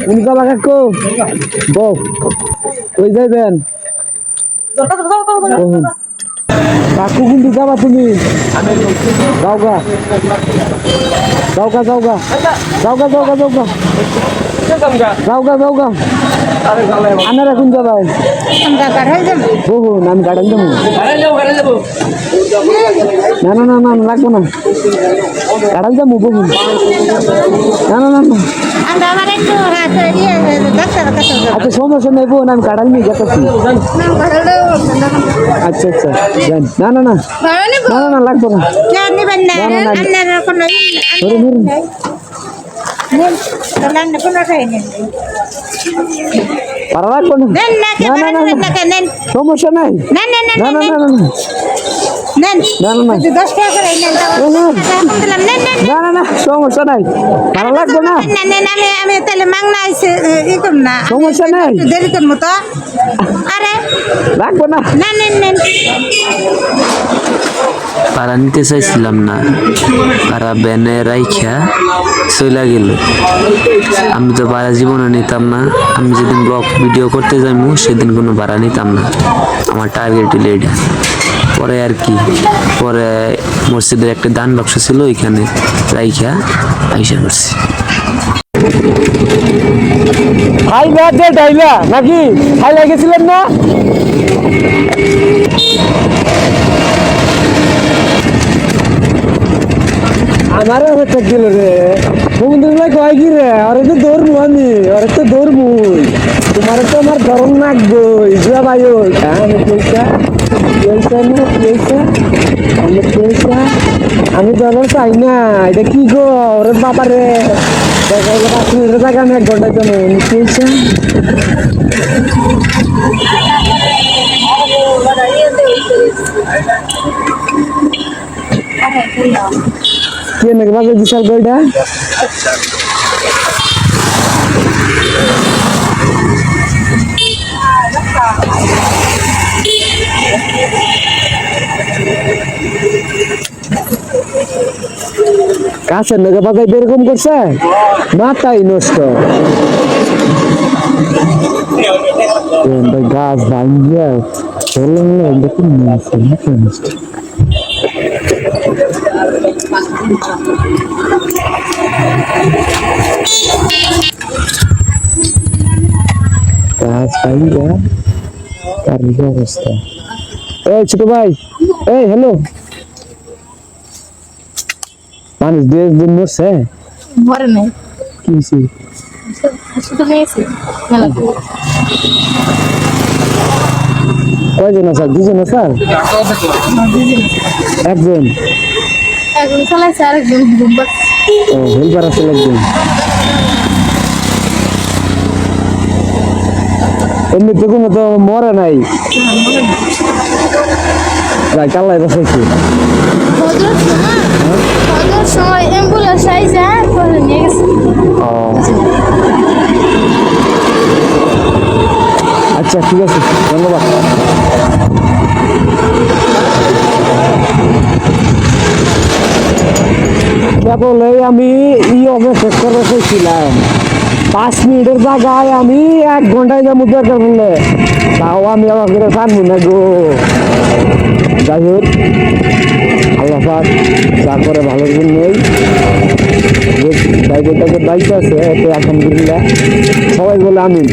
কোন জায়গা কাকু বউ কই যাইবেন কাকু কিন্তু যাবা তুমি যাওগা যাওগা যাওগা যাওগা যাওগা যাওগা যাওগা যাওগা আনারা কোন যাবাই বহু আমি গাড়ান যাবো না না না না লাগবো না গাড়ান যাবো বহু না না না না আচ্ছা সমস্যা নেই বোন আমি গাড়াল নিয়ে যেতেছি আচ্ছা আচ্ছা না না না না না না লাগবো না পারা লাগবো না সমস্যা নাই না না না না না না না না সমস্যা নাই ভালো লাগবে না আমি তাহলে মাংনা আইছে ই করব না সমস্যা নাই দেরি করব তো আরে লাগবে না না না না পাড়া নিতে চাইছিলাম না পাড়া ব্যানে রাইখা চইলা গেল আমি তো ভাড়া জীবনে নিতাম না আমি যেদিন ব্লগ ভিডিও করতে যাইমু সেদিন কোনো ভাড়া নিতাম না আমার টার্গেট হলো এটা পরে আর কি পরে মসজিদের একটা দান বাক্স ছিল ওইখানে রাইখা আইসা করছি খাইলা যে ডাইলা নাকি খাইলা গেছিলেন না আমারও হচ্ছে গেল রে বন্ধু কয় কি রে আরে তো দৌড়বো আমি আরে তো দৌড়বই তোমার তো আমার ধরন নাকবই যা ভাই আমি পয়সা পয়সা না পয়সা আমি পয়সা আমি ধরন চাই না এটা কি গো ওরে বাবা রে টাকা আমি 1 ঘন্টার জন্য পয়সা কে নাকি বাজে বিশাল গইটা কাছের নাকি বাজাই এরকম করছে মাথাই নষ্ট গাছ ভাঙ্গিয়া চললে দেখুন গাছ ভাঙ্গিয়া তার অবস্থা এই ছোট ভাই এই হ্যালো মানুষ 2 দিন মরছে মরে নাই কি হয়েছে শুধু মেয়েছে মেলা কয়জন আছে 2 জন আছে একজন চালাইছে আরেকজন ও হেল্পার আছে একজন এমনিতে কোনো তো মরে নাই যাই কাল্লাই বসাইছি সময় অ্যাম্বুলেন্স আইছে পরে নিয়ে গেছে আচ্ছা ঠিক আছে ধন্যবাদ কেবল আমি অবস্থা করে রেখেছিলাম 5 মিনিটের জায়গায় আমি 1 ঘন্টায় যাবো দরকার বললে তাও আমি আমাকে পারবো না গো যাই হোক আল্লাহ পাক যা করে ভালোর জন্যই ড্রাইভারটাকে বাইক আছে এতে আলহামদুলিল্লাহ সবাই বলে আমিন।